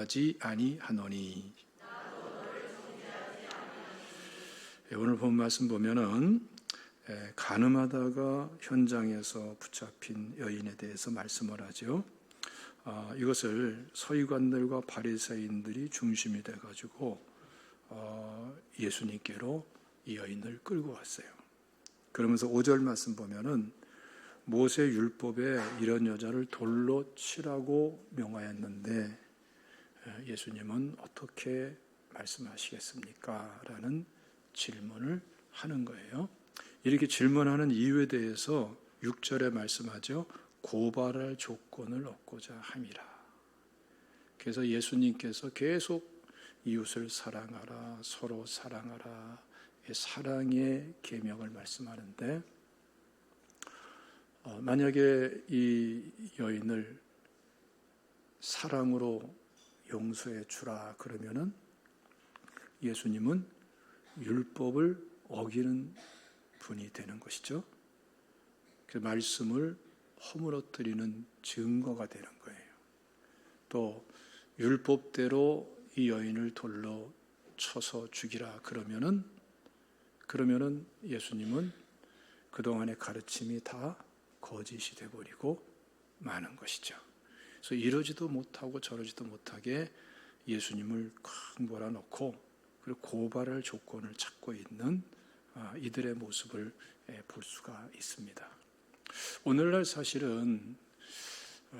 하지 아니하노니. 오늘 본 말씀 보면은 간음하다가 현장에서 붙잡힌 여인에 대해서 말씀을 하죠. 이것을 서기관들과 바리새인들이 중심이 돼가지고 예수님께로 이 여인을 끌고 왔어요. 그러면서 5절 말씀 보면은 모세 율법에 이런 여자를 돌로 치라고 명하였는데 예수님은 어떻게 말씀하시겠습니까? 라는 질문을 하는 거예요. 이렇게 질문하는 이유에 대해서 6절에 말씀하죠. 고발할 조건을 얻고자 함이라. 그래서 예수님께서 계속 이웃을 사랑하라, 서로 사랑하라, 사랑의 계명을 말씀하는데, 만약에 이 여인을 사랑으로 용서해 주라 그러면은 예수님은 율법을 어기는 분이 되는 것이죠. 그 말씀을 허물어뜨리는 증거가 되는 거예요. 또 율법대로 이 여인을 돌로 쳐서 죽이라 그러면은 예수님은 그동안의 가르침이 다 거짓이 되어버리고 마는 것이죠. 그래서 이러지도 못하고 저러지도 못하게 예수님을 꽉 몰아넣고 그리고 고발할 조건을 찾고 있는 이들의 모습을 볼 수가 있습니다. 오늘날 사실은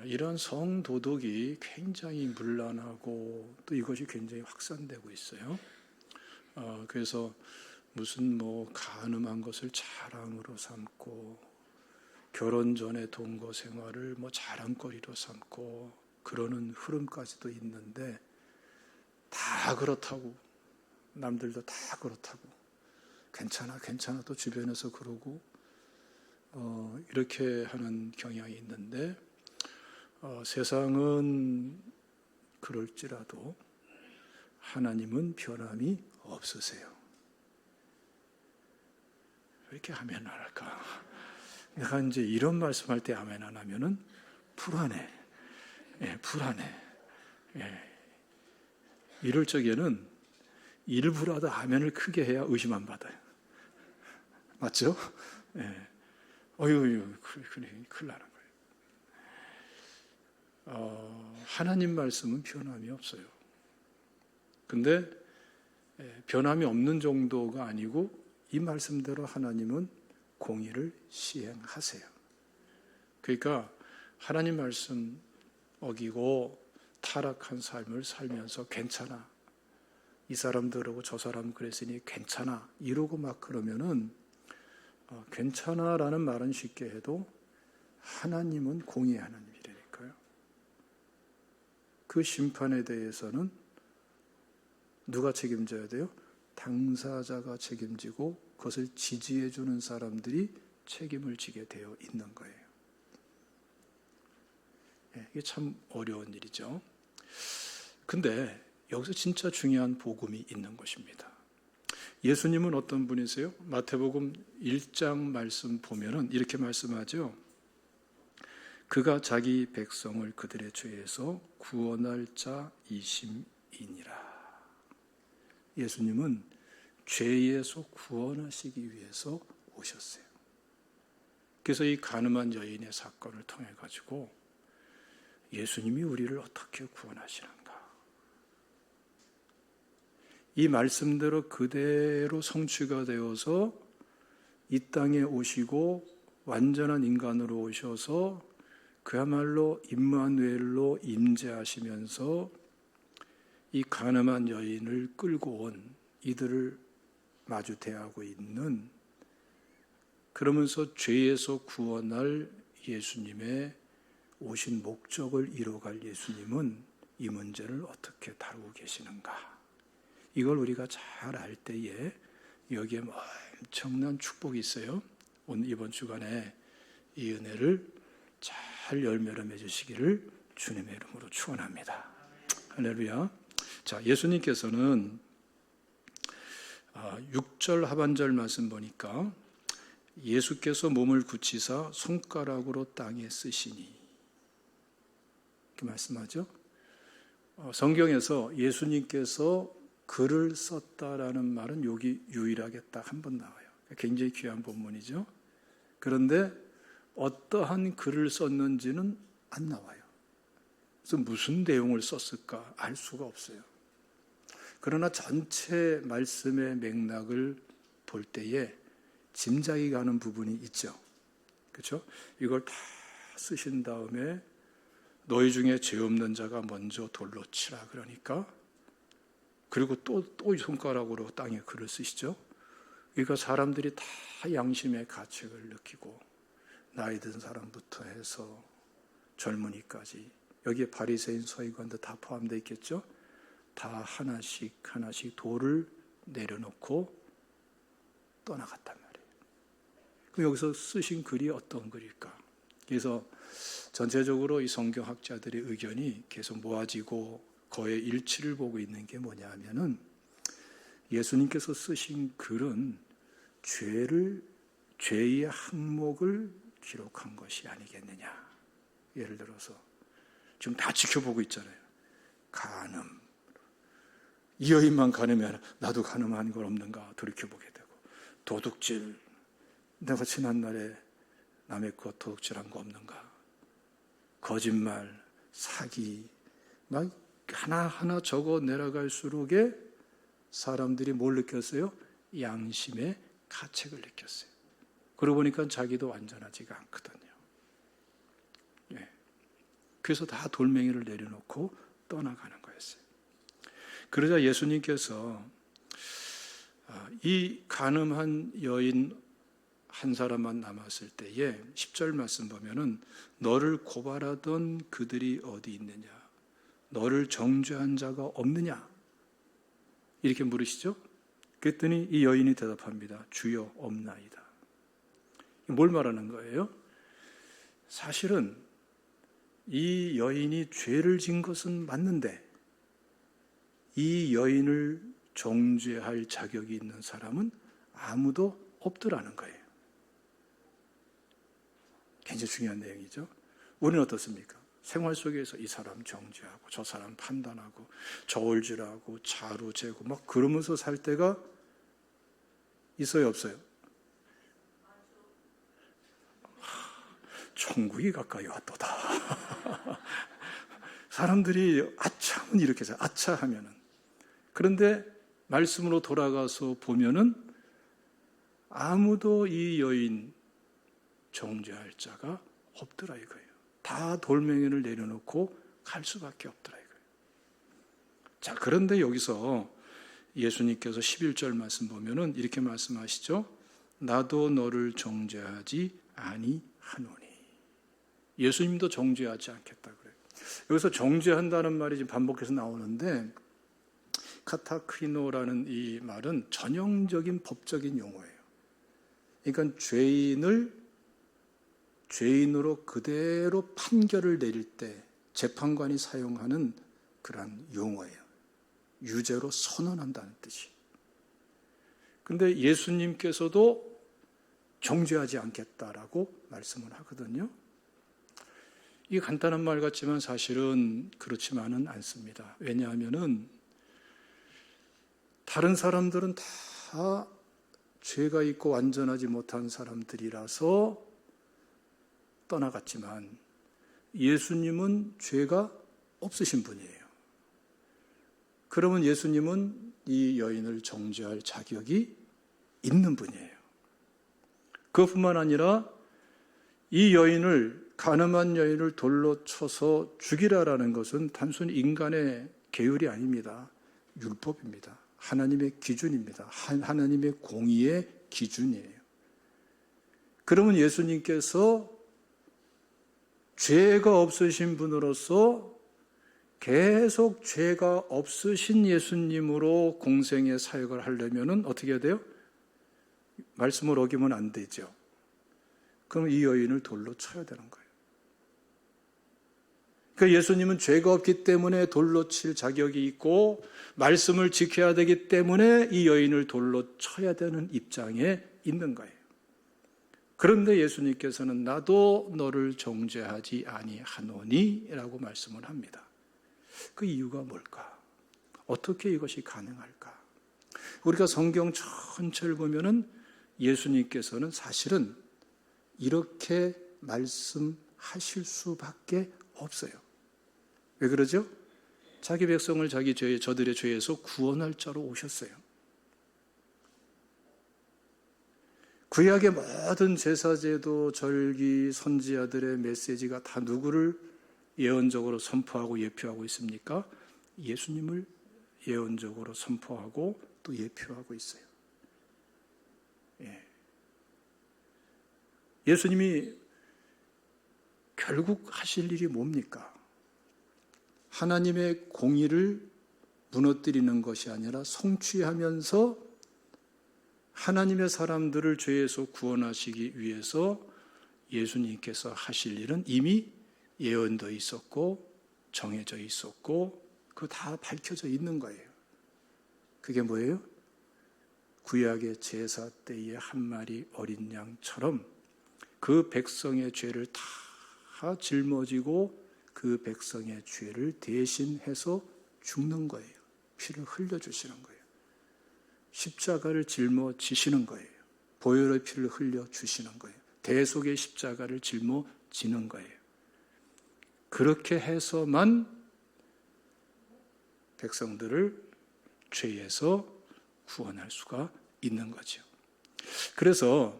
이런 성도덕이 굉장히 문란하고 또 이것이 굉장히 확산되고 있어요. 그래서 무슨 간음한 것을 자랑으로 삼고 결혼 전에 동거 생활을 자랑거리로 삼고 그러는 흐름까지도 있는데 다 그렇다고 남들도 다 그렇다고 괜찮아 또 주변에서 그러고 이렇게 하는 경향이 있는데 세상은 그럴지라도 하나님은 변함이 없으세요. 왜 이렇게 아멘 안 할까? 내가 이제 이런 말씀할 때 아멘 안 하면은 불안해. 이럴 적에는 일부라도 아멘을 크게 해야 의심 안 받아요. 맞죠? 큰일 나는 거예요. 하나님 말씀은 변함이 없어요. 근데 변함이 없는 정도가 아니고 이 말씀대로 하나님은 공의를 시행하세요. 그러니까 하나님 말씀 어기고 타락한 삶을 살면서 괜찮아. 이 사람들하고 저 사람 그랬으니 괜찮아. 이러고 막 그러면은 괜찮아라는 말은 쉽게 해도 하나님은 공의의 하나님이라니까요. 그 심판에 대해서는 누가 책임져야 돼요? 당사자가 책임지고 그것을 지지해 주는 사람들이 책임을 지게 되어 있는 거예요. 이게 참 어려운 일이죠. 근데 여기서 진짜 중요한 복음이 있는 것입니다. 예수님은 어떤 분이세요? 마태복음 1장 말씀 보면은 이렇게 말씀하죠. 그가 자기 백성을 그들의 죄에서 구원할 자이심이니라. 예수님은 죄에서 구원하시기 위해서 오셨어요. 그래서 이 간음한 여인의 사건을 통해 가지고 예수님이 우리를 어떻게 구원하시는가? 이 말씀대로 그대로 성취가 되어서 이 땅에 오시고 완전한 인간으로 오셔서 그야말로 임마누엘로 임재하시면서 이 간음한 여인을 끌고 온 이들을 마주 대하고 있는, 그러면서 죄에서 구원할 예수님의 오신 목적을 이뤄갈 예수님은 이 문제를 어떻게 다루고 계시는가? 이걸 우리가 잘 알 때에 여기에 엄청난 축복이 있어요. 오늘 이번 주간에 이 은혜를 잘 열매로 맺으시기를 주님의 이름으로 축원합니다. 할렐루야. 자, 예수님께서는 6절 하반절 말씀 보니까 예수께서 몸을 굳히사 손가락으로 땅에 쓰시니 이렇게 말씀하죠. 성경에서 예수님께서 글을 썼다라는 말은 여기 유일하게 딱 한 번 나와요. 굉장히 귀한 본문이죠. 그런데 어떠한 글을 썼는지는 안 나와요. 그래서 무슨 내용을 썼을까 알 수가 없어요. 그러나 전체 말씀의 맥락을 볼 때에 짐작이 가는 부분이 있죠. 그렇죠? 이걸 다 쓰신 다음에 너희 중에 죄 없는 자가 먼저 돌로 치라 그러니까, 그리고 또 손가락으로 땅에 글을 쓰시죠. 그러니까 사람들이 다 양심의 가책을 느끼고 나이 든 사람부터 해서 젊은이까지, 여기에 바리새인 서기관도 다 포함되어 있겠죠. 다 하나씩 돌을 내려놓고 떠나갔단 말이에요. 그럼 여기서 쓰신 글이 어떤 글일까? 그래서 전체적으로 이 성경학자들의 의견이 계속 모아지고 거의 일치를 보고 있는 게 뭐냐 하면은, 예수님께서 쓰신 글은 죄의 항목을 기록한 것이 아니겠느냐. 예를 들어서 지금 다 지켜보고 있잖아요. 간음, 이 여인만 간음하면 나도 간음한 걸 없는가 돌이켜보게 되고, 도둑질, 내가 지난날에 남의 것 도둑질한 거 없는가, 거짓말, 사기, 막 하나하나 적어 내려갈수록에 사람들이 뭘 느꼈어요? 양심의 가책을 느꼈어요. 그러고 보니까 자기도 완전하지가 않거든요. 예. 그래서 다 돌멩이를 내려놓고 떠나가는 거였어요. 그러자 예수님께서 이 간음한 여인 한 사람만 남았을 때에 10절 말씀 보면은, 너를 고발하던 그들이 어디 있느냐, 너를 정죄한 자가 없느냐, 이렇게 물으시죠. 그랬더니 이 여인이 대답합니다. 주여 없나이다. 뭘 말하는 거예요? 사실은 이 여인이 죄를 진 것은 맞는데 이 여인을 정죄할 자격이 있는 사람은 아무도 없더라는 거예요. 굉장히 중요한 내용이죠. 우리는 어떻습니까? 생활 속에서 이 사람 정죄하고 저 사람 판단하고 저울질하고 자루 재고 막 그러면서 살 때가 있어요, 없어요? 천국이 가까이 왔도다. 사람들이 아차하면 이렇게 해서 아차하면은, 그런데 말씀으로 돌아가서 보면은 아무도 이 여인 정죄할 자가 없더라 이거예요. 다 돌멩이를 내려놓고 갈 수밖에 없더라 이거예요. 자, 그런데 여기서 예수님께서 11절 말씀 보면은 이렇게 말씀하시죠. 나도 너를 정죄하지 아니하노니. 예수님도 정죄하지 않겠다 그래요. 여기서 정죄한다는 말이 지금 반복해서 나오는데, 카타크리노라는 이 말은 전형적인 법적인 용어예요. 그러니까 죄인으로 그대로 판결을 내릴 때 재판관이 사용하는 그런 용어예요. 유죄로 선언한다는 뜻이. 그런데 예수님께서도 정죄하지 않겠다라고 말씀을 하거든요. 이게 간단한 말 같지만 사실은 그렇지만은 않습니다. 왜냐하면은 다른 사람들은 다 죄가 있고 완전하지 못한 사람들이라서 떠나갔지만 예수님은 죄가 없으신 분이에요. 그러면 예수님은 이 여인을 정죄할 자격이 있는 분이에요. 그것뿐만 아니라 이 여인을, 간음한 여인을 돌로 쳐서 죽이라라는 것은 단순히 인간의 계율이 아닙니다. 율법입니다. 하나님의 기준입니다. 하나님의 공의의 기준이에요. 그러면 예수님께서 죄가 없으신 분으로서 계속 죄가 없으신 예수님으로 공생의 사역을 하려면 어떻게 해야 돼요? 말씀을 어기면 안 되죠. 그럼 이 여인을 돌로 쳐야 되는 거예요. 그러니까 예수님은 죄가 없기 때문에 돌로 칠 자격이 있고 말씀을 지켜야 되기 때문에 이 여인을 돌로 쳐야 되는 입장에 있는 거예요. 그런데 예수님께서는 나도 너를 정죄하지 아니하노니 라고 말씀을 합니다. 그 이유가 뭘까? 어떻게 이것이 가능할까? 우리가 성경 전체를 보면은 예수님께서는 사실은 이렇게 말씀하실 수밖에 없어요. 왜 그러죠? 자기 백성을 저들의 죄에서 구원할 자로 오셨어요. 구약의 모든 제사제도, 절기, 선지자들의 메시지가 다 누구를 예언적으로 선포하고 예표하고 있습니까? 예수님을 예언적으로 선포하고 또 예표하고 있어요. 예수님이 결국 하실 일이 뭡니까? 하나님의 공의를 무너뜨리는 것이 아니라 성취하면서 하나님의 사람들을 죄에서 구원하시기 위해서 예수님께서 하실 일은 이미 예언되어 있었고 정해져 있었고 그거 다 밝혀져 있는 거예요. 그게 뭐예요? 구약의 제사 때의 한 마리 어린 양처럼 그 백성의 죄를 다 짊어지고 그 백성의 죄를 대신해서 죽는 거예요. 피를 흘려주시는 거예요. 십자가를 짊어지시는 거예요. 보혈의 피를 흘려주시는 거예요. 대속의 십자가를 짊어지는 거예요. 그렇게 해서만 백성들을 죄에서 구원할 수가 있는 거죠. 그래서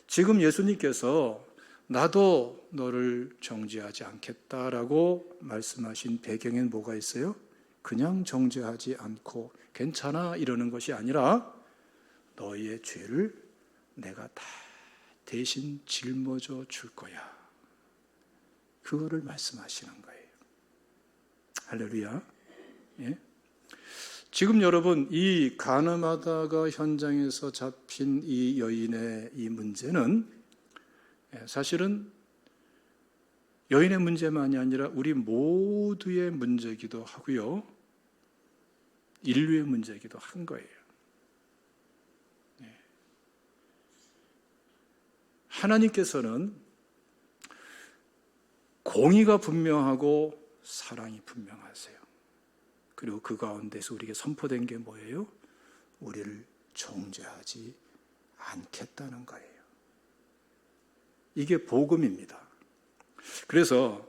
지금 예수님께서 나도 너를 정죄하지 않겠다라고 말씀하신 배경엔 뭐가 있어요? 그냥 정죄하지 않고 괜찮아 이러는 것이 아니라 너희의 죄를 내가 다 대신 짊어져 줄 거야. 그거를 말씀하시는 거예요. 할렐루야. 예? 지금 여러분 이 가늠하다가 현장에서 잡힌 이 여인의 이 문제는 사실은 여인의 문제만이 아니라 우리 모두의 문제이기도 하고요. 인류의 문제이기도 한 거예요. 하나님께서는 공의가 분명하고 사랑이 분명하세요. 그리고 그 가운데서 우리에게 선포된 게 뭐예요? 우리를 정죄하지 않겠다는 거예요. 이게 복음입니다. 그래서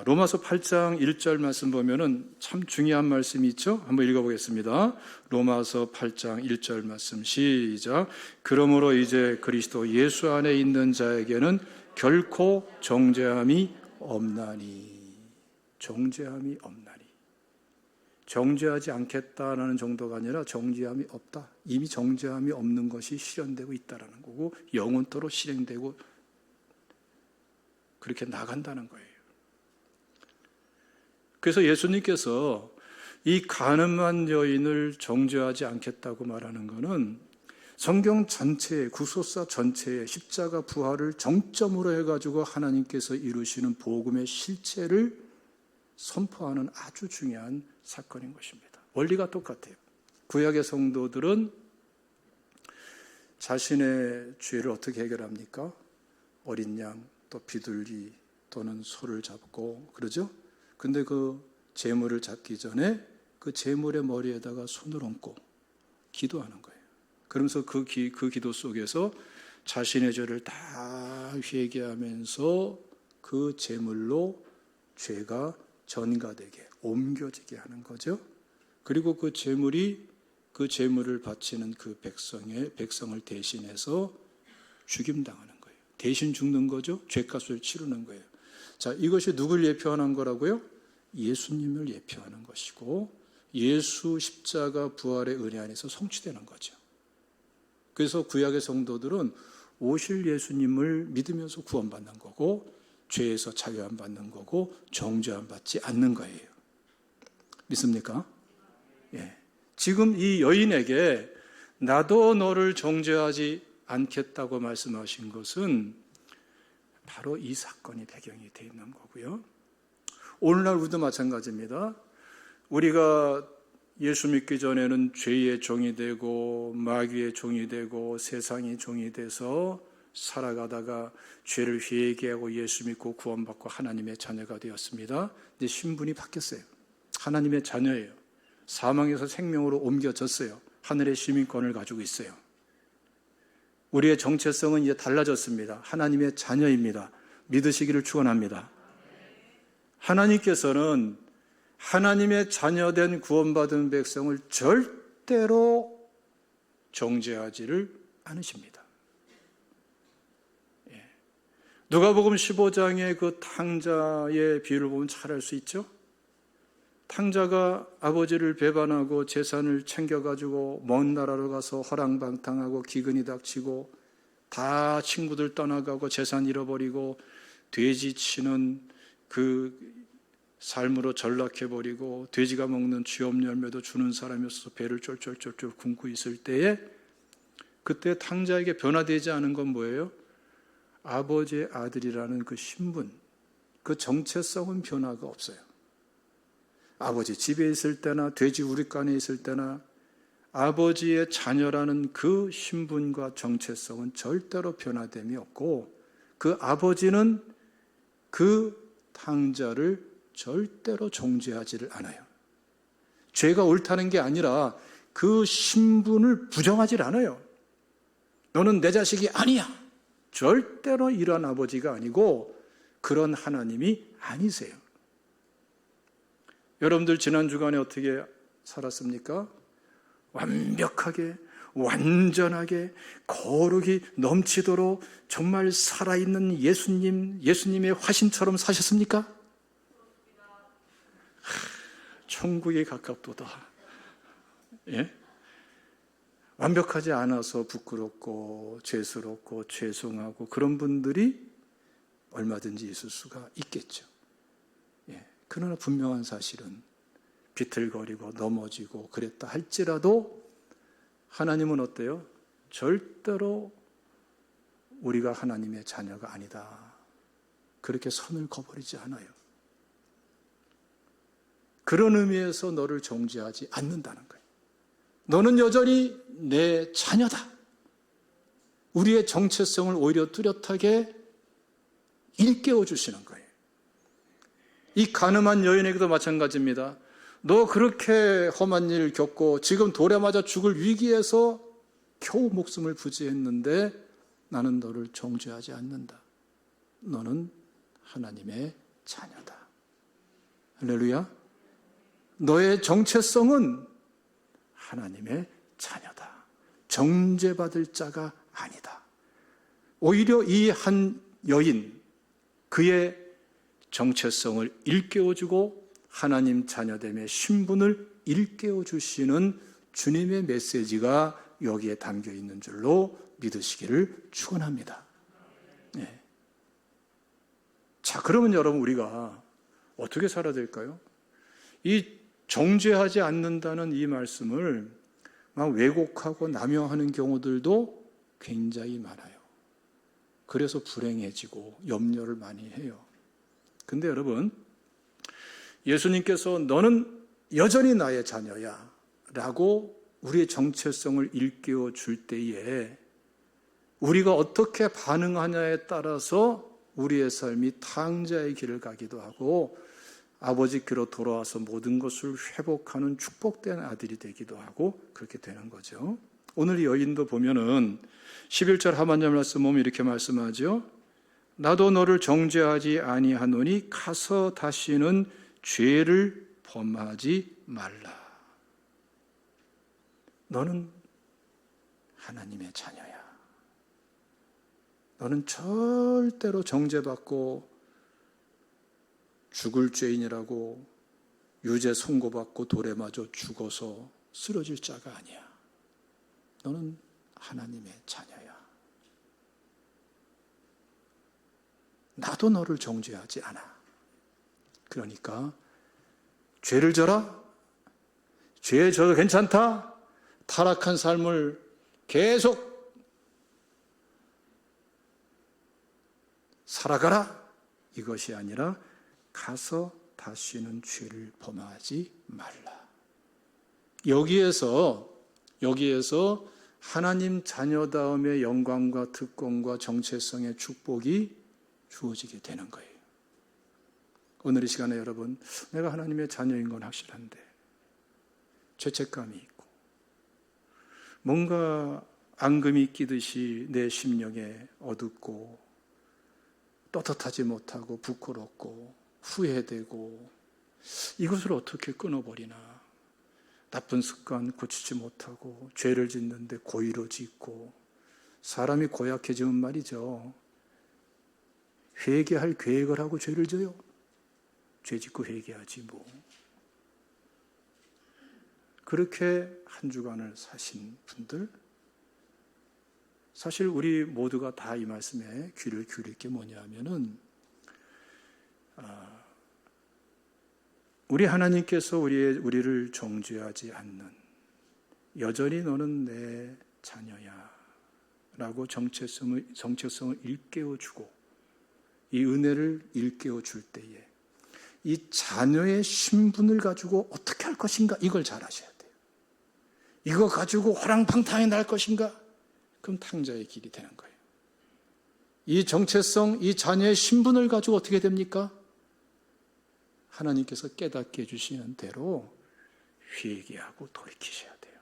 로마서 8장 1절 말씀 보면은 참 중요한 말씀이 있죠? 한번 읽어보겠습니다. 로마서 8장 1절 말씀 시작. 그러므로 이제 그리스도 예수 안에 있는 자에게는 결코 정죄함이 없나니. 정죄함이 없나니. 정죄하지 않겠다라는 정도가 아니라 정죄함이 없다. 이미 정죄함이 없는 것이 실현되고 있다는 거고 영원토록 실행되고 그렇게 나간다는 거예요. 그래서 예수님께서 이 가늠한 여인을 정죄하지 않겠다고 말하는 것은 성경 전체의 구속사 전체의 십자가 부활을 정점으로 해가지고 하나님께서 이루시는 복음의 실체를 선포하는 아주 중요한 사건인 것입니다. 원리가 똑같아요. 구약의 성도들은 자신의 죄를 어떻게 해결합니까? 어린 양, 또 비둘기 또는 소를 잡고 그러죠? 근데 그 제물을 잡기 전에 그 제물의 머리에다가 손을 얹고 기도하는 거예요. 그러면서 그 기도 속에서 자신의 죄를 다 회개하면서 그 제물로 죄가 전가되게 옮겨지게 하는 거죠. 그리고 그 제물을 바치는 그 백성을 대신해서 죽임당하는 거예요. 대신 죽는 거죠. 죄값을 치르는 거예요. 자, 이것이 누굴 예표하는 거라고요? 예수님을 예표하는 것이고 예수 십자가 부활의 은혜 안에서 성취되는 거죠. 그래서 구약의 성도들은 오실 예수님을 믿으면서 구원받는 거고 죄에서 자유함 받는 거고 정죄함 받지 않는 거예요. 믿습니까? 예. 지금 이 여인에게 나도 너를 정죄하지 않겠다고 말씀하신 것은 바로 이 사건이 배경이 되어 있는 거고요. 오늘날 우리도 마찬가지입니다. 우리가 예수 믿기 전에는 죄의 종이 되고 마귀의 종이 되고 세상의 종이 돼서 살아가다가 죄를 회개하고 예수 믿고 구원받고 하나님의 자녀가 되었습니다. 이제 신분이 바뀌었어요. 하나님의 자녀예요. 사망에서 생명으로 옮겨졌어요. 하늘의 시민권을 가지고 있어요. 우리의 정체성은 이제 달라졌습니다. 하나님의 자녀입니다. 믿으시기를 축원합니다. 하나님께서는 하나님의 자녀된 구원받은 백성을 절대로 정죄하지를 않으십니다. 누가복음 15장의 그 탕자의 비유를 보면 잘 알 수 있죠? 탕자가 아버지를 배반하고 재산을 챙겨가지고 먼 나라로 가서 허랑방탕하고 기근이 닥치고 다 친구들 떠나가고 재산 잃어버리고 돼지 치는 그 삶으로 전락해버리고 돼지가 먹는 쥐업 열매도 주는 사람이 없어서 배를 쫄쫄쫄쫄 굶고 있을 때에 그때 탕자에게 변화되지 않은 건 뭐예요? 아버지의 아들이라는 그 신분, 그 정체성은 변화가 없어요. 아버지 집에 있을 때나 돼지 우리간에 있을 때나 아버지의 자녀라는 그 신분과 정체성은 절대로 변화됨이 없고 그 아버지는 그 탕자를 절대로 정죄하지를 않아요. 죄가 옳다는 게 아니라 그 신분을 부정하지 않아요. 너는 내 자식이 아니야. 절대로 이런 아버지가 아니고 그런 하나님이 아니세요. 여러분들 지난 주간에 어떻게 살았습니까? 완벽하게, 완전하게, 거룩이 넘치도록 정말 살아있는 예수님의 화신처럼 사셨습니까? 천국에 가깝도다. 예? 완벽하지 않아서 부끄럽고 죄스럽고 죄송하고 그런 분들이 얼마든지 있을 수가 있겠죠. 예. 그러나 분명한 사실은 비틀거리고 넘어지고 그랬다 할지라도 하나님은 어때요? 절대로 우리가 하나님의 자녀가 아니다. 그렇게 선을 그어버리지 않아요. 그런 의미에서 너를 정죄하지 않는다는 거예요. 너는 여전히 내 자녀다. 우리의 정체성을 오히려 뚜렷하게 일깨워 주시는 거예요. 이 가늠한 여인에게도 마찬가지입니다. 너 그렇게 험한 일 겪고 지금 돌에 맞아 죽을 위기에서 겨우 목숨을 부지했는데 나는 너를 정죄하지 않는다. 너는 하나님의 자녀다. 할렐루야. 너의 정체성은 하나님의 자녀다. 정죄받을 자가 아니다. 오히려 이 한 여인, 그의 정체성을 일깨워주고 하나님 자녀됨의 신분을 일깨워주시는 주님의 메시지가 여기에 담겨 있는 줄로 믿으시기를 축원합니다. 네. 자, 그러면 여러분 우리가 어떻게 살아야 될까요? 이 정죄하지 않는다는 이 말씀을 막 왜곡하고 남용하는 경우들도 굉장히 많아요. 그래서 불행해지고 염려를 많이 해요. 근데 여러분, 예수님께서 너는 여전히 나의 자녀야 라고 우리의 정체성을 일깨워 줄 때에 우리가 어떻게 반응하냐에 따라서 우리의 삶이 탕자의 길을 가기도 하고 아버지께로 돌아와서 모든 것을 회복하는 축복된 아들이 되기도 하고 그렇게 되는 거죠. 오늘 이 여인도 보면은 11절 하반절 말씀 보면 이렇게 말씀하죠. 나도 너를 정죄하지 아니하노니 가서 다시는 죄를 범하지 말라. 너는 하나님의 자녀야. 너는 절대로 정죄받고 죽을 죄인이라고 유죄 선고받고 돌에 맞아 죽어서 쓰러질 자가 아니야. 너는 하나님의 자녀야. 나도 너를 정죄하지 않아. 그러니까 죄를 져라. 죄에 져도 괜찮다. 타락한 삶을 계속 살아가라. 이것이 아니라 가서 다시는 죄를 범하지 말라. 여기에서 하나님 자녀다움의 영광과 특권과 정체성의 축복이 주어지게 되는 거예요. 오늘 이 시간에 여러분, 내가 하나님의 자녀인 건 확실한데 죄책감이 있고 뭔가 앙금이 끼듯이 내 심령에 어둡고 떳떳하지 못하고 부끄럽고 후회되고 이것을 어떻게 끊어버리나. 나쁜 습관 고치지 못하고 죄를 짓는데 고의로 짓고 사람이 고약해지면 말이죠. 회개할 계획을 하고 죄를 져요. 죄 짓고 회개하지 뭐. 그렇게 한 주간을 사신 분들, 사실 우리 모두가 다 이 말씀에 귀를 기울일 게 뭐냐면은 우리 하나님께서 우리를 정죄하지 않는, 여전히 너는 내 자녀야 라고 정체성을 일깨워주고 이 은혜를 일깨워줄 때에 이 자녀의 신분을 가지고 어떻게 할 것인가, 이걸 잘 아셔야 돼요. 이거 가지고 호랑방탕에 날 것인가? 그럼 탕자의 길이 되는 거예요. 이 정체성, 이 자녀의 신분을 가지고 어떻게 됩니까? 하나님께서 깨닫게 해주시는 대로 회개하고 돌이키셔야 돼요.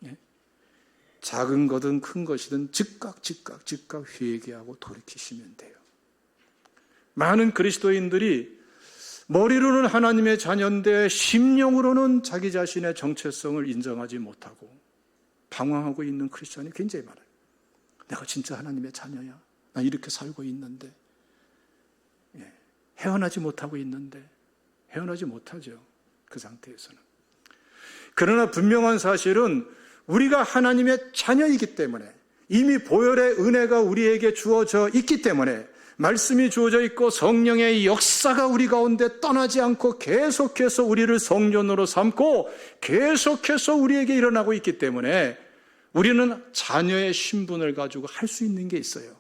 예? 작은 거든 큰 것이든 즉각 회개하고 돌이키시면 돼요. 많은 그리스도인들이 머리로는 하나님의 자녀인데 심령으로는 자기 자신의 정체성을 인정하지 못하고 방황하고 있는 크리스천이 굉장히 많아요. 내가 진짜 하나님의 자녀야. 나 이렇게 살고 있는데, 헤어나지 못하고 있는데, 헤어나지 못하죠. 그 상태에서는. 그러나 분명한 사실은 우리가 하나님의 자녀이기 때문에, 이미 보혈의 은혜가 우리에게 주어져 있기 때문에, 말씀이 주어져 있고 성령의 역사가 우리 가운데 떠나지 않고 계속해서 우리를 성전으로 삼고 계속해서 우리에게 일어나고 있기 때문에 우리는 자녀의 신분을 가지고 할 수 있는 게 있어요.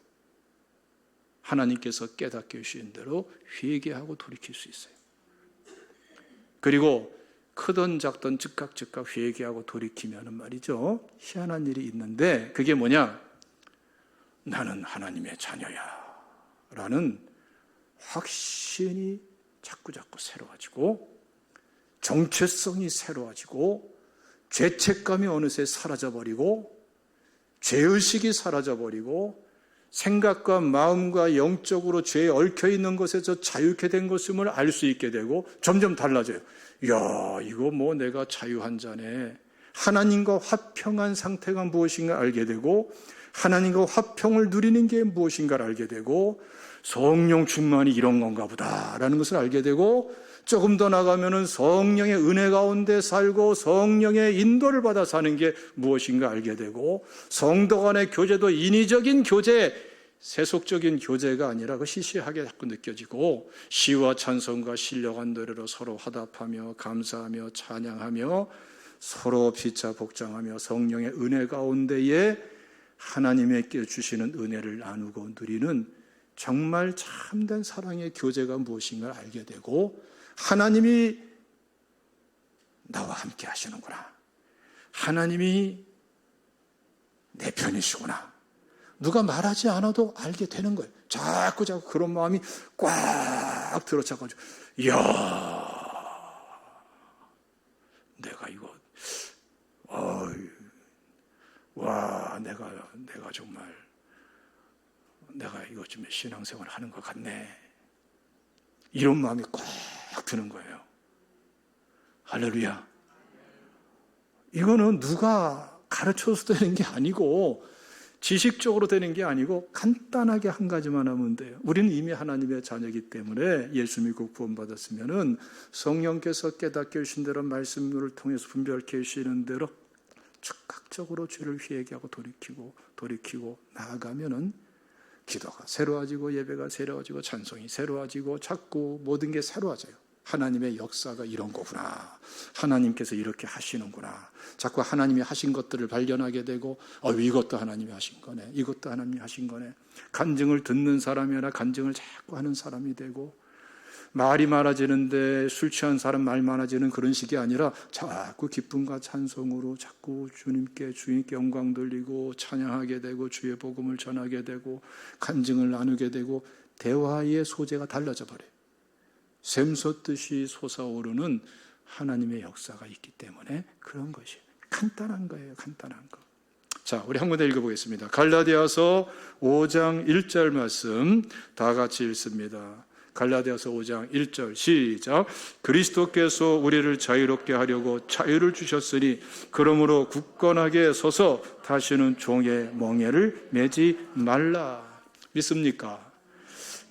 하나님께서 깨닫게 해주신 대로 회개하고 돌이킬 수 있어요. 그리고 크든 작든 즉각 회개하고 돌이키면 말이죠, 희한한 일이 있는데, 그게 뭐냐? 나는 하나님의 자녀야 라는 확신이 자꾸 새로워지고, 정체성이 새로워지고, 죄책감이 어느새 사라져버리고, 죄의식이 사라져버리고, 생각과 마음과 영적으로 죄에 얽혀있는 것에서 자유케 된 것임을 알 수 있게 되고 점점 달라져요. 이야, 이거 뭐 내가 자유한 자네. 하나님과 화평한 상태가 무엇인가 알게 되고, 하나님과 화평을 누리는 게 무엇인가를 알게 되고, 성령 충만이 이런 건가 보다라는 것을 알게 되고, 조금 더 나가면은 성령의 은혜 가운데 살고 성령의 인도를 받아 사는 게 무엇인가 알게 되고, 성도 간의 교제도 인위적인 교제, 세속적인 교제가 아니라 그 시시하게 자꾸 느껴지고, 시와 찬송과 신령한 노래로 서로 화답하며 감사하며 찬양하며 서로 피차 복장하며 성령의 은혜 가운데에 하나님께 주시는 은혜를 나누고 누리는 정말 참된 사랑의 교제가 무엇인가 알게 되고, 하나님이 나와 함께 하시는구나, 하나님이 내 편이시구나, 누가 말하지 않아도 알게 되는 거예요. 자꾸 그런 마음이 꽉 들어차가지고, 이야, 내가 이거, 내가 정말, 내가 이거 좀 신앙생활 하는 것 같네, 이런 마음이 꽉 드는 거예요. 할렐루야. 이거는 누가 가르쳐서 되는 게 아니고, 지식적으로 되는 게 아니고, 간단하게 한 가지만 하면 돼요. 우리는 이미 하나님의 자녀이기 때문에 예수 믿고 구원받았으면은 성령께서 깨닫게 해주신 대로 말씀을 통해서 분별케 해주시는 대로 즉각적으로 죄를 회개하고 돌이키고 나아가면은 기도가 새로워지고 예배가 새로워지고 찬송이 새로워지고 자꾸 모든 게 새로워져요. 하나님의 역사가 이런 거구나, 하나님께서 이렇게 하시는구나, 자꾸 하나님이 하신 것들을 발견하게 되고, 이것도 하나님이 하신 거네, 이것도 하나님이 하신 거네. 간증을 듣는 사람이 아니라 간증을 자꾸 하는 사람이 되고, 말이 많아지는데 술 취한 사람 말 많아지는 그런 식이 아니라 자꾸 기쁨과 찬송으로 자꾸 주님께 영광 돌리고 찬양하게 되고, 주의 복음을 전하게 되고, 간증을 나누게 되고, 대화의 소재가 달라져 버려요. 샘솟듯이 솟아오르는 하나님의 역사가 있기 때문에 그런 것이에요. 간단한 거예요. 간단한 거. 자, 우리 한 군데 읽어보겠습니다. 갈라디아서 5장 1절 말씀 다 같이 읽습니다. 갈라디아서 5장 1절 시작. 그리스도께서 우리를 자유롭게 하려고 자유를 주셨으니 그러므로 굳건하게 서서 다시는 종의 멍에를 매지 말라. 믿습니까?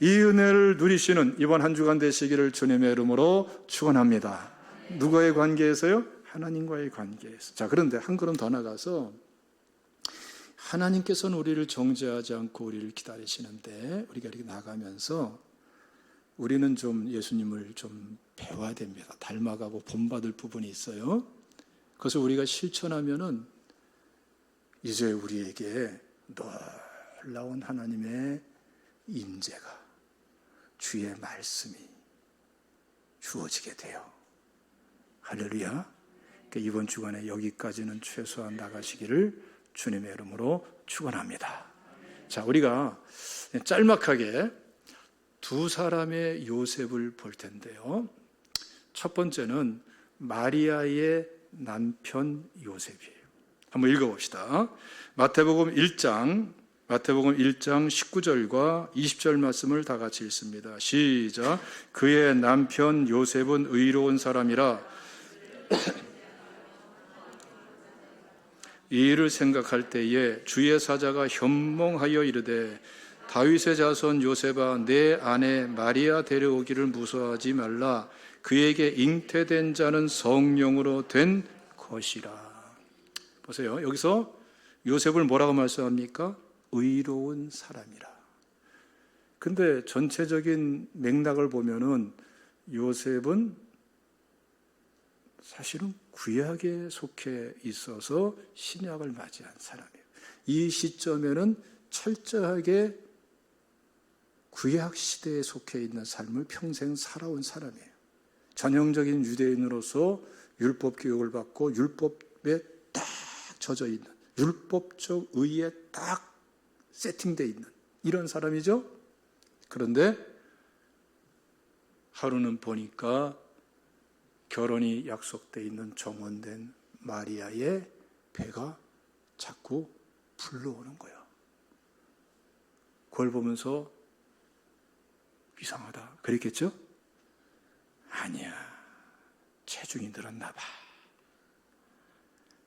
이 은혜를 누리시는 이번 한 주간 되시기를 주님의 이름으로 축원합니다. 누구의 관계에서요? 하나님과의 관계에서. 자, 그런데 한 걸음 더 나가서 하나님께서는 우리를 정죄하지 않고 우리를 기다리시는데 우리가 이렇게 나가면서 우리는 좀 예수님을 좀 배워야 됩니다. 닮아가고 본받을 부분이 있어요. 그래서 우리가 실천하면은 이제 우리에게 놀라운 하나님의 임재가, 주의 말씀이 주어지게 돼요. 할렐루야. 그러니까 이번 주간에 여기까지는 최소한 나가시기를 주님의 이름으로 축원합니다. 자, 우리가 짤막하게 두 사람의 요셉을 볼 텐데요. 첫 번째는 마리아의 남편 요셉이에요. 한번 읽어봅시다. 마태복음 1장 19절과 20절 말씀을 다 같이 읽습니다. 시작. 그의 남편 요셉은 의로운 사람이라 이 일을 생각할 때에 주의 사자가 현몽하여 이르되 다윗의 자손 요셉아 내 아내 마리아 데려오기를 무서워하지 말라. 그에게 잉태된 자는 성령으로 된 것이라. 보세요. 여기서 요셉을 뭐라고 말씀합니까? 의로운 사람이라. 근데 전체적인 맥락을 보면은 요셉은 사실은 구약에 속해 있어서 신약을 맞이한 사람이에요. 이 시점에는 철저하게 구약 시대에 속해 있는 삶을 평생 살아온 사람이에요. 전형적인 유대인으로서 율법 교육을 받고 율법에 딱 젖어 있는, 율법적 의에 딱 세팅되어 있는 이런 사람이죠. 그런데 하루는 보니까 결혼이 약속되어 있는 정혼된 마리아의 배가 자꾸 불러오는 거예요. 그걸 보면서 이상하다 그랬겠죠? 아니야, 체중이 늘었나 봐.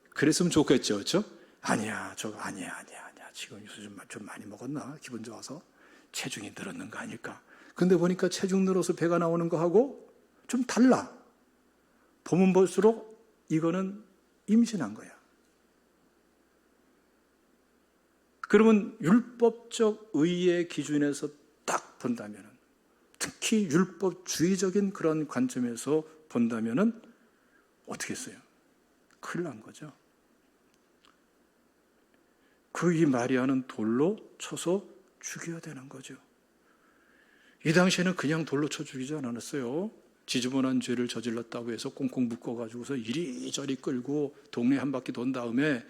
그랬으면 좋겠죠, 그렇죠? 아니야, 저거 아니야. 지금 요즘 좀 많이 먹었나? 기분 좋아서 체중이 늘었는 거 아닐까? 근데 보니까 체중 늘어서 배가 나오는 거하고 좀 달라. 보면 볼수록 이거는 임신한 거야. 그러면 율법적 의의 기준에서 딱 본다면, 특히 율법주의적인 그런 관점에서 본다면 어떻게 했어요? 큰일 난 거죠. 이 마리아는 돌로 쳐서 죽여야 되는 거죠. 이 당시에는 그냥 돌로 쳐 죽이지 않았어요. 지저분한 죄를 저질렀다고 해서 꽁꽁 묶어가지고서 이리저리 끌고 동네 한 바퀴 돈 다음에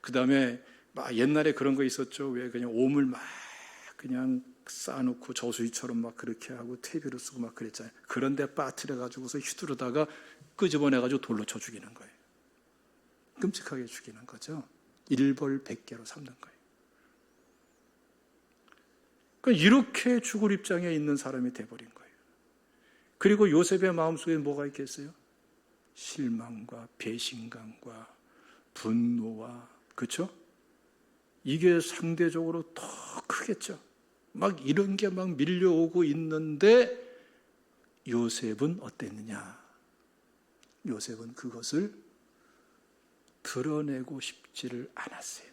그 다음에 막 옛날에 그런 거 있었죠. 왜 그냥 오물 막 그냥 쌓아놓고 저수지처럼 막 그렇게 하고 퇴비로 쓰고 막 그랬잖아요. 그런데 빠뜨려가지고서 휘두르다가 끄집어내가지고 돌로 쳐 죽이는 거예요. 끔찍하게 죽이는 거죠. 일벌백계로 삼는 거예요. 그러니까 이렇게 죽을 입장에 있는 사람이 돼버린 거예요. 그리고 요셉의 마음속에 뭐가 있겠어요? 실망과 배신감과 분노와, 그렇죠? 이게 상대적으로 더 크겠죠. 막 이런 게 막 밀려오고 있는데 요셉은 어땠느냐? 요셉은 그것을 드러내고 싶지를 않았어요.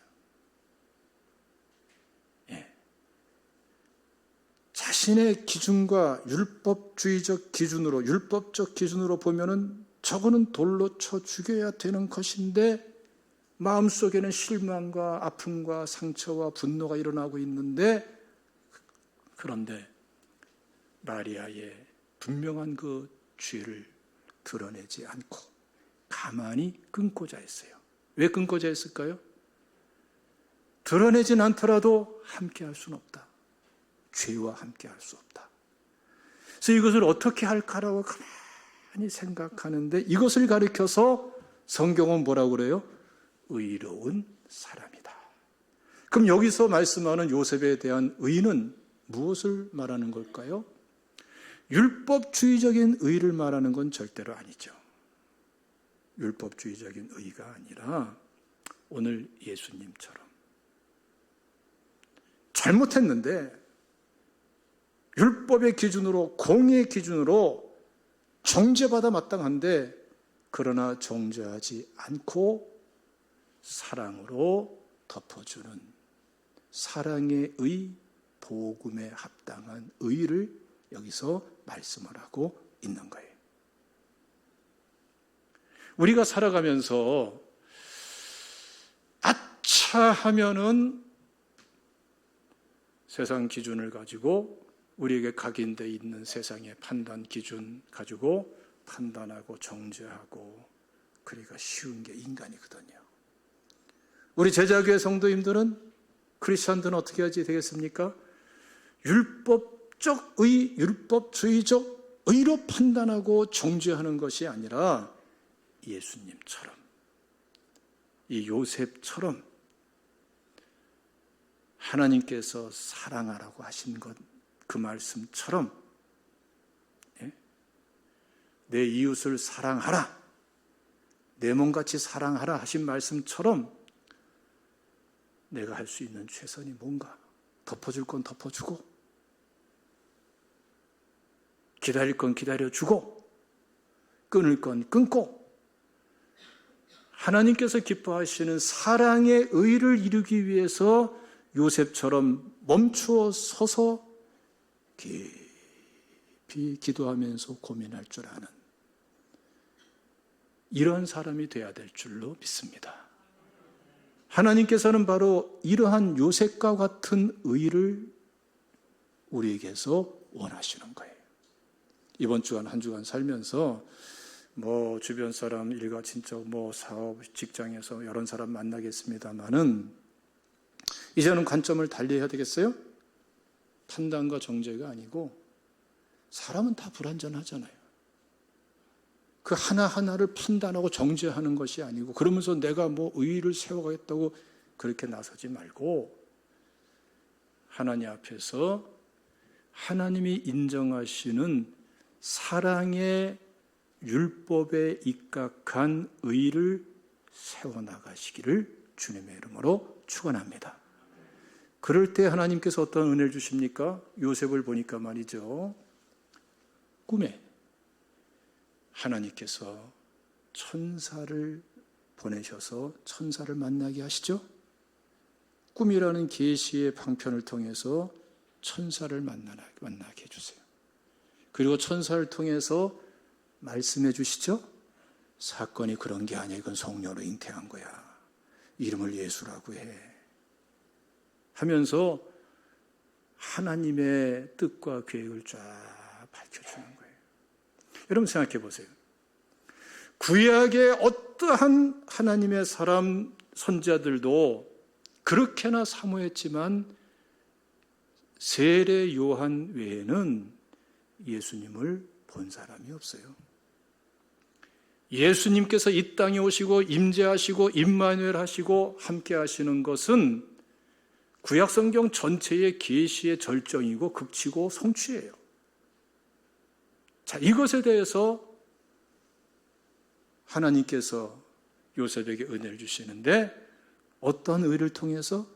예. 자신의 기준과 율법적 기준으로 보면은 저거는 돌로 쳐 죽여야 되는 것인데 마음속에는 실망과 아픔과 상처와 분노가 일어나고 있는데, 그런데 마리아의 분명한 그 죄를 드러내지 않고 가만히 끊고자 했어요. 왜 끊고자 했을까요? 드러내진 않더라도 함께 할 수는 없다. 죄와 함께 할 수 없다. 그래서 이것을 어떻게 할까라고 가만히 생각하는데 이것을 가리켜서 성경은 뭐라고 그래요? 의로운 사람이다. 그럼 여기서 말씀하는 요셉에 대한 의는 무엇을 말하는 걸까요? 율법주의적인 의를 말하는 건 절대로 아니죠. 율법주의적인 의가 아니라 오늘 예수님처럼 잘못했는데 율법의 기준으로, 공의의 기준으로 정죄받아 마땅한데 그러나 정죄하지 않고 사랑으로 덮어주는 사랑의 의, 복음에 합당한 의를 여기서 말씀을 하고 있는 거예요. 우리가 살아가면서 아차 하면은 세상 기준을 가지고 우리에게 각인되어 있는 세상의 판단 기준 가지고 판단하고 정죄하고 그러기가 쉬운 게 인간이거든요. 우리 제자교회 성도님들은 크리스천들은 어떻게 해야지 되겠습니까? 율법적 의, 율법주의적 의로 판단하고 정죄하는 것이 아니라 예수님처럼 이 요셉처럼 하나님께서 사랑하라고 하신 것 그 말씀처럼 내 이웃을 사랑하라, 내 몸같이 사랑하라 하신 말씀처럼 내가 할 수 있는 최선이 뭔가 덮어줄 건 덮어주고 기다릴 건 기다려주고 끊을 건 끊고 하나님께서 기뻐하시는 사랑의 의를 이루기 위해서 요셉처럼 멈추어 서서 깊이 기도하면서 고민할 줄 아는 이런 사람이 되어야 될 줄로 믿습니다. 하나님께서는 바로 이러한 요셉과 같은 의를 우리에게서 원하시는 거예요. 이번 주간 한 주간 살면서 주변 사람, 일가, 친척, 사업, 직장에서 여러 사람 만나겠습니다만은 이제는 관점을 달리해야 되겠어요? 판단과 정죄가 아니고 사람은 다 불완전하잖아요. 그 하나하나를 판단하고 정죄하는 것이 아니고 그러면서 내가 의의를 세워가겠다고 그렇게 나서지 말고 하나님 앞에서 하나님이 인정하시는 사랑의 율법에 입각한 의의를 세워나가시기를 주님의 이름으로 축원합니다. 그럴 때 하나님께서 어떤 은혜를 주십니까? 요셉을 보니까 말이죠. 꿈에 하나님께서 천사를 보내셔서 천사를 만나게 하시죠. 꿈이라는 계시의 방편을 통해서 천사를 만나게 해주세요. 그리고 천사를 통해서 말씀해 주시죠. 사건이 그런 게 아니야. 이건 성령으로 잉태한 거야. 이름을 예수라고 해. 하면서 하나님의 뜻과 계획을 쫙 밝혀주는 거예요. 여러분 생각해 보세요. 구약의 어떠한 하나님의 사람 선지자들도 그렇게나 사모했지만 세례 요한 외에는 예수님을 본 사람이 없어요. 예수님께서 이 땅에 오시고 임재하시고 임마누엘 하시고 함께 하시는 것은 구약 성경 전체의 계시의 절정이고 극치고 성취예요. 자, 이것에 대해서 하나님께서 요셉에게 은혜를 주시는데 어떤 의를 통해서?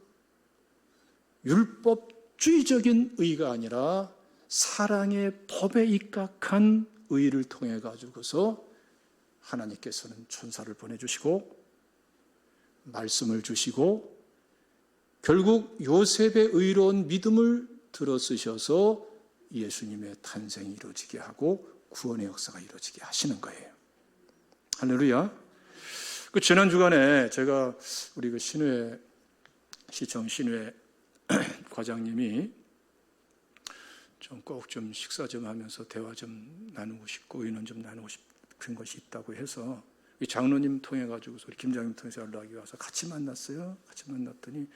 율법주의적인 의가 아니라 사랑의 법에 입각한 의를 통해 가지고서 하나님께서는 천사를 보내주시고 말씀을 주시고 결국 요셉의 의로운 믿음을 들어쓰셔서 예수님의 탄생이 이루어지게 하고 구원의 역사가 이루어지게 하시는 거예요. 할렐루야. 지난 주간에 제가 우리 시청 신회 과장님이 꼭 좀 식사 좀 하면서 대화 좀 나누고 싶고 의논 좀 나누고 싶은 것이 있다고 해서 이 장로님 통해 가지고서 우리 김장님 통해서 연락이 와서 같이 만났어요. 같이 만났더니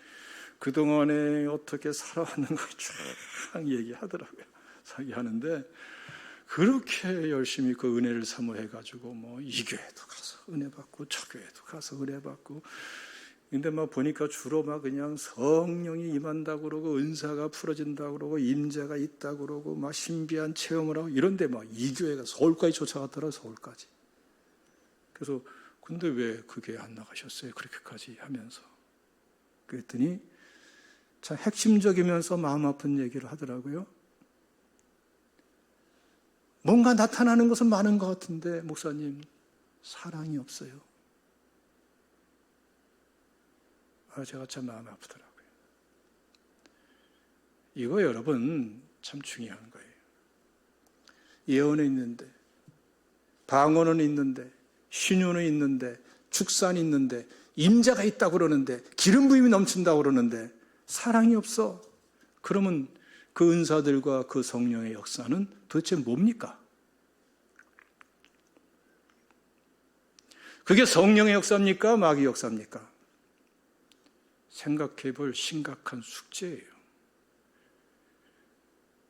그동안에 어떻게 살아왔는가 쫙 얘기하더라고요. 얘기하는데 그렇게 열심히 그 은혜를 사모해가지고 뭐 이 교회도 가서 은혜 받고 저 교회도 가서 은혜 받고, 근데 막 보니까 주로 막 그냥 성령이 임한다고 그러고 은사가 풀어진다고 그러고 임재가 있다고 그러고 막 신비한 체험을 하고 이런데 막 이 교회가 서울까지 쫓아갔더라. 서울까지. 그래서 근데 왜 그 교회 안 나가셨어요? 그렇게까지 하면서. 그랬더니 참 핵심적이면서 마음 아픈 얘기를 하더라고요. 뭔가 나타나는 것은 많은 것 같은데 목사님 사랑이 없어요. 제가 참 마음이 아프더라고요. 이거 여러분 참 중요한 거예요. 예언은 있는데, 방언은 있는데, 신유는 있는데, 축산이 있는데, 임재가 있다고 그러는데, 기름 부음이 넘친다고 그러는데 사랑이 없어. 그러면 그 은사들과 그 성령의 역사는 도대체 뭡니까? 그게 성령의 역사입니까? 마귀의 역사입니까? 생각해 볼 심각한 숙제예요.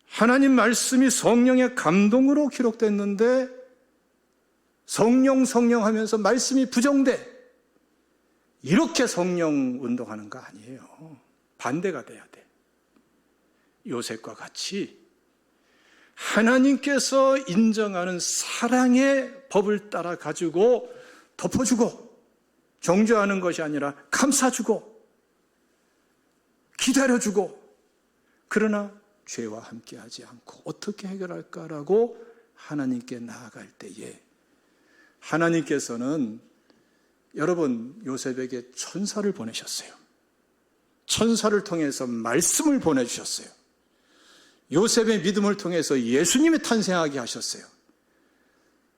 하나님 말씀이 성령의 감동으로 기록됐는데 성령 하면서 말씀이 부정돼. 이렇게 성령 운동하는 거 아니에요. 반대가 돼야 돼. 요셉과 같이 하나님께서 인정하는 사랑의 법을 따라 가지고 덮어주고 정죄하는 것이 아니라 감싸주고 기다려주고, 그러나 죄와 함께하지 않고 어떻게 해결할까라고 하나님께 나아갈 때에 하나님께서는 여러분 요셉에게 천사를 보내셨어요. 천사를 통해서 말씀을 보내주셨어요. 요셉의 믿음을 통해서 예수님이 탄생하게 하셨어요.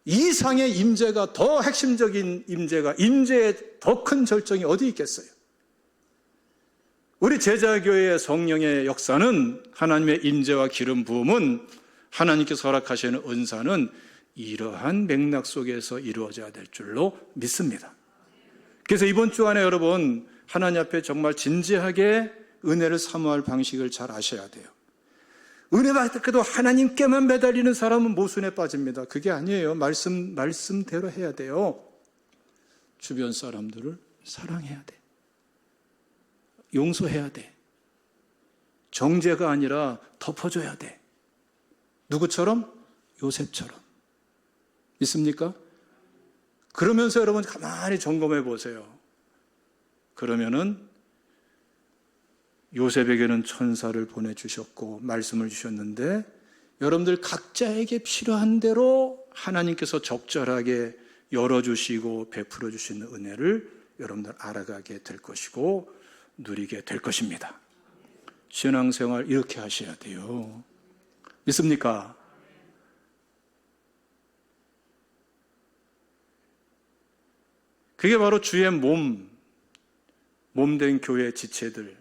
이상의 임재가, 더 핵심적인 임재가, 임재의 더 큰 절정이 어디 있겠어요? 우리 제자교회의 성령의 역사는, 하나님의 임재와 기름 부음은, 하나님께서 허락하시는 은사는 이러한 맥락 속에서 이루어져야 될 줄로 믿습니다. 그래서 이번 주간에 여러분 하나님 앞에 정말 진지하게 은혜를 사모할 방식을 잘 아셔야 돼요. 은혜 받을 때도 하나님께만 매달리는 사람은 모순에 빠집니다. 그게 아니에요. 말씀대로 해야 돼요. 주변 사람들을 사랑해야 돼. 용서해야 돼. 정죄가 아니라 덮어줘야 돼. 누구처럼? 요셉처럼. 믿습니까? 그러면서 여러분 가만히 점검해 보세요. 그러면은 요셉에게는 천사를 보내주셨고 말씀을 주셨는데, 여러분들 각자에게 필요한 대로 하나님께서 적절하게 열어주시고 베풀어 주시는 은혜를 여러분들 알아가게 될 것이고 누리게 될 것입니다. 신앙생활 이렇게 하셔야 돼요. 믿습니까? 그게 바로 주의 몸된 교회 지체들,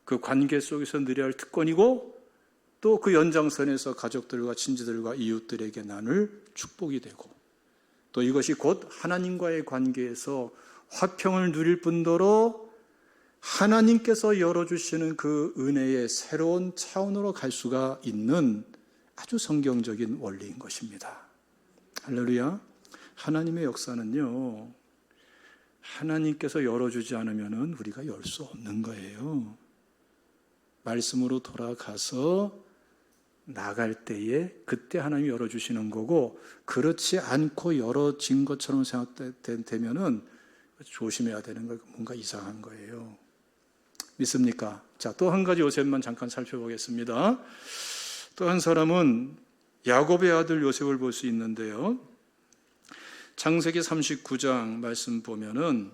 그 관계 속에서 누려야 할 특권이고, 또 그 연장선에서 가족들과 친지들과 이웃들에게 나눌 축복이 되고, 또 이것이 곧 하나님과의 관계에서 화평을 누릴 뿐더러 하나님께서 열어주시는 그 은혜의 새로운 차원으로 갈 수가 있는 아주 성경적인 원리인 것입니다. 할렐루야. 하나님의 역사는요, 하나님께서 열어주지 않으면 우리가 열 수 없는 거예요. 말씀으로 돌아가서 나갈 때에 그때 하나님이 열어주시는 거고, 그렇지 않고 열어진 것처럼 생각되면은 조심해야 되는 거, 뭔가 이상한 거예요. 믿습니까? 자, 또 한 가지 요셉만 잠깐 살펴보겠습니다. 또 한 사람은 야곱의 아들 요셉을 볼 수 있는데요. 창세기 39장 말씀 보면은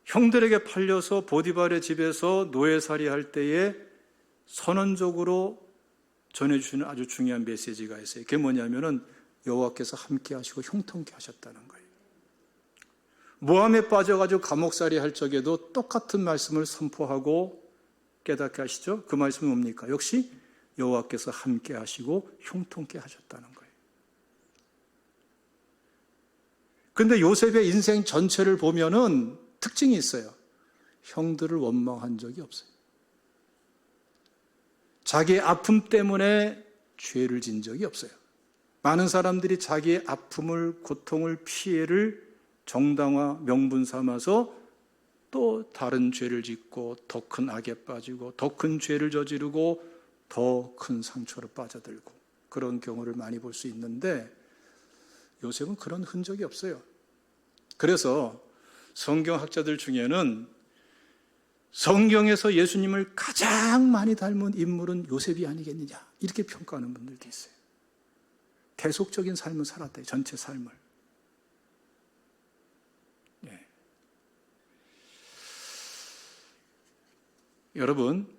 형들에게 팔려서 보디발의 집에서 노예살이 할 때에 선언적으로 전해주시는 아주 중요한 메시지가 있어요. 그게 뭐냐면은 여호와께서 함께 하시고 형통케 하셨다는 거예요. 모함에 빠져가지고 감옥살이 할 적에도 똑같은 말씀을 선포하고 깨닫게 하시죠. 그 말씀은 뭡니까? 역시 여호와께서 함께 하시고 형통케 하셨다는 거예요. 근데 요셉의 인생 전체를 보면은 특징이 있어요. 형들을 원망한 적이 없어요. 자기의 아픔 때문에 죄를 진 적이 없어요. 많은 사람들이 자기의 아픔을, 고통을, 피해를 정당화, 명분 삼아서 또 다른 죄를 짓고 더 큰 악에 빠지고 더 큰 죄를 저지르고 더 큰 상처로 빠져들고 그런 경우를 많이 볼 수 있는데 요셉은 그런 흔적이 없어요. 그래서 성경학자들 중에는 성경에서 예수님을 가장 많이 닮은 인물은 요셉이 아니겠느냐 이렇게 평가하는 분들도 있어요. 대속적인 삶을 살았대요. 전체 삶을. 예. 여러분,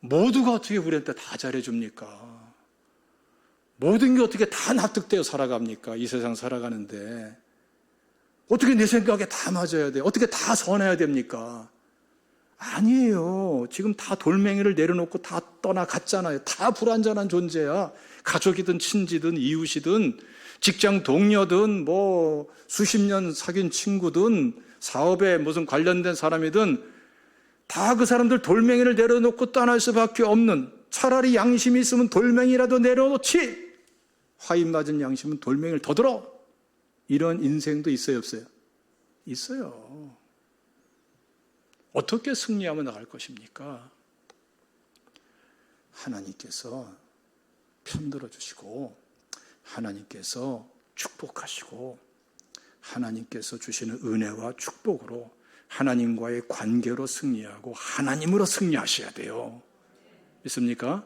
모두가 어떻게 우리한테 다 잘해줍니까? 모든 게 어떻게 다 납득되어 살아갑니까? 이 세상 살아가는데 어떻게 내 생각에 다 맞아야 돼요? 어떻게 다 선해야 됩니까? 아니에요. 지금 다 돌멩이를 내려놓고 다 떠나갔잖아요. 다 불완전한 존재야. 가족이든 친지든 이웃이든 직장 동료든 뭐 수십 년 사귄 친구든 사업에 무슨 관련된 사람이든 다 그 사람들 돌멩이를 내려놓고 떠날 수밖에 없는, 차라리 양심이 있으면 돌멩이라도 내려놓지 화인 맞은 양심은 돌멩이를 더 들어. 이런 인생도 있어요, 없어요? 있어요. 어떻게 승리하며 나갈 것입니까? 하나님께서 편들어 주시고 하나님께서 축복하시고 하나님께서 주시는 은혜와 축복으로 하나님과의 관계로 승리하고 하나님으로 승리하셔야 돼요. 믿습니까?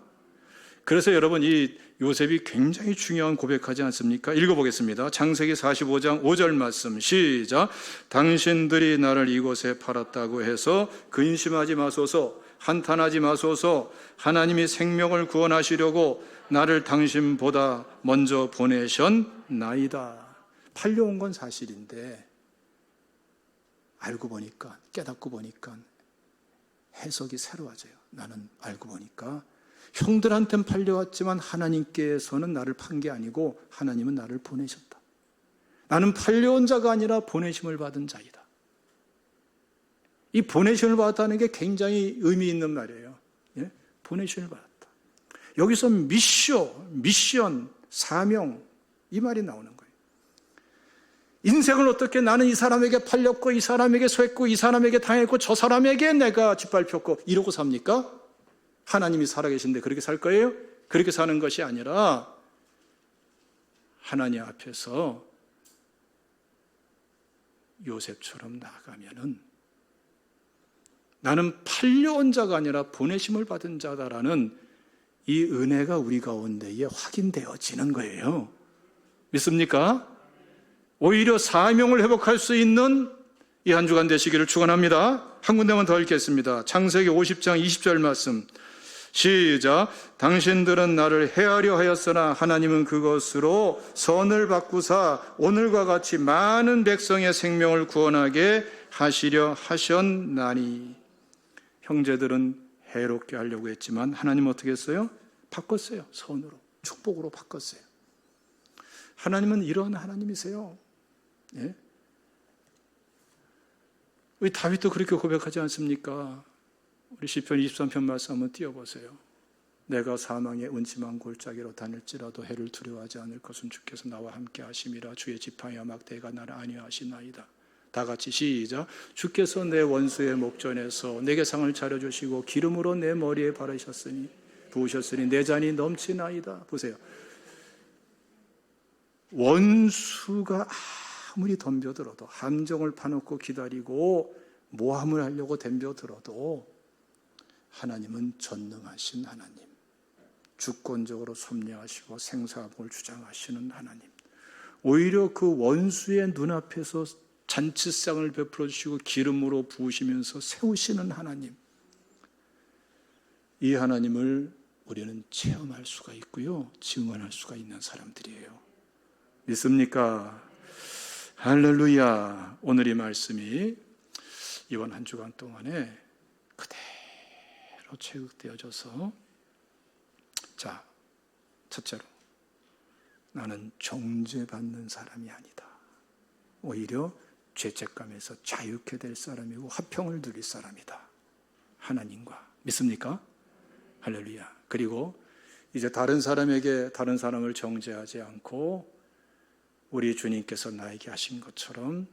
그래서 여러분 이 요셉이 굉장히 중요한 고백하지 않습니까? 읽어보겠습니다. 창세기 45장 5절 말씀 시작. 당신들이 나를 이곳에 팔았다고 해서 근심하지 마소서, 한탄하지 마소서. 하나님이 생명을 구원하시려고 나를 당신보다 먼저 보내셨나이다. 팔려온 건 사실인데 알고 보니까, 깨닫고 보니까 해석이 새로워져요. 나는 알고 보니까 형들한테는 팔려왔지만 하나님께서는 나를 판 게 아니고 하나님은 나를 보내셨다. 나는 팔려온 자가 아니라 보내심을 받은 자이다. 이 보내심을 받았다는 게 굉장히 의미 있는 말이에요. 예? 보내심을 받았다. 여기서 미션, 사명 이 말이 나오는 거예요. 인생을 어떻게 나는 이 사람에게 팔렸고 이 사람에게 쇳고 이 사람에게 당했고 저 사람에게 내가 짓밟혔고 이러고 삽니까? 하나님이 살아계신데 그렇게 살 거예요? 그렇게 사는 것이 아니라 하나님 앞에서 요셉처럼 나아가면은 나는 팔려온 자가 아니라 보내심을 받은 자다라는 이 은혜가 우리 가운데에 확인되어지는 거예요. 믿습니까? 오히려 사명을 회복할 수 있는 이 한 주간 되시기를 축원합니다. 한 군데만 더 읽겠습니다. 창세기 50장 20절 말씀 시작. 당신들은 나를 해하려 하였으나 하나님은 그것으로 선을 바꾸사 오늘과 같이 많은 백성의 생명을 구원하게 하시려 하셨나니. 형제들은 해롭게 하려고 했지만 하나님은 어떻게 했어요? 바꿨어요. 선으로, 축복으로 바꿨어요. 하나님은 이런 하나님이세요. 예? 우리 다윗도 그렇게 고백하지 않습니까? 우리 시편 23편 말씀 한번 띄워보세요. 내가 사망의 음침한 골짜기로 다닐지라도 해를 두려워하지 않을 것은 주께서 나와 함께 하심이라. 주의 지팡이와 막대가 나를 안위하시나이다. 다 같이 시작. 주께서 내 원수의 목전에서 내게 상을 차려주시고 기름으로 내 머리에 바르셨으니 부으셨으니 내 잔이 넘치나이다. 보세요. 원수가 아무리 덤벼들어도, 함정을 파놓고 기다리고 모함을 하려고 덤벼들어도 하나님은 전능하신 하나님, 주권적으로 섭리하시고 생사복을 주장하시는 하나님, 오히려 그 원수의 눈앞에서 잔치상을 베풀어 주시고 기름으로 부으시면서 세우시는 하나님, 이 하나님을 우리는 체험할 수가 있고요, 증언할 수가 있는 사람들이에요. 믿습니까? 할렐루야. 오늘 이 말씀이 이번 한 주간 동안에 그대로 체육되어져서, 자, 첫째로 나는 정죄받는 사람이 아니다. 오히려 죄책감에서 자유케 될 사람이고 화평을 누릴 사람이다. 하나님과. 믿습니까? 할렐루야. 그리고 이제 다른 사람에게 다른 사람을 정죄하지 않고 우리 주님께서 나에게 하신 것처럼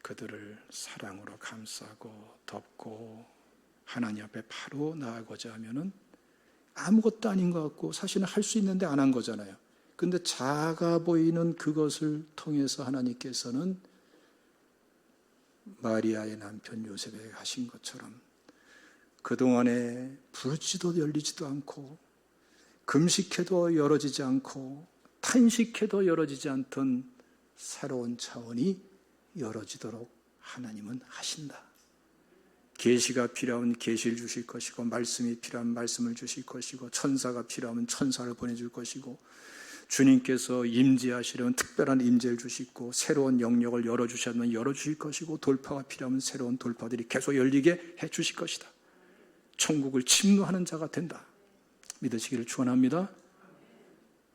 그들을 사랑으로 감싸고 덮고 하나님 앞에 바로 나아가고자 하면은 아무것도 아닌 것 같고 사실은 할 수 있는데 안 한 거잖아요. 근데 작아 보이는 그것을 통해서 하나님께서는 마리아의 남편 요셉에게 하신 것처럼 그동안에 부르지도 열리지도 않고 금식해도 열어지지 않고 탄식해도 열어지지 않던 새로운 차원이 열어지도록 하나님은 하신다. 계시가 필요하면 계시를 주실 것이고 말씀이 필요하면 말씀을 주실 것이고 천사가 필요하면 천사를 보내줄 것이고 주님께서 임재하시려면 특별한 임재를 주시고 새로운 영역을 열어주시면 열어주실 것이고 돌파가 필요하면 새로운 돌파들이 계속 열리게 해주실 것이다. 천국을 침노하는 자가 된다. 믿으시기를 축원합니다.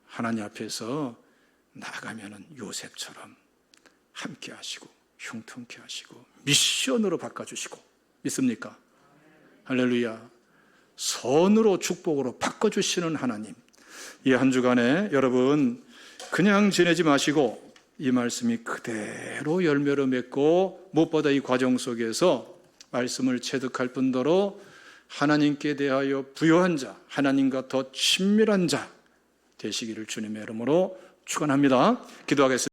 하나님 앞에서 나가면은 요셉처럼 함께 하시고 형통케 하시고 미션으로 바꿔주시고 믿습니까? 할렐루야. 선으로 축복으로 바꿔주시는 하나님. 이 한 주간에 여러분 그냥 지내지 마시고 이 말씀이 그대로 열매를 맺고 무엇보다 이 과정 속에서 말씀을 체득할 뿐더러 하나님께 대하여 부요한 자, 하나님과 더 친밀한 자 되시기를 주님의 이름으로 축원합니다. 기도하겠습니다.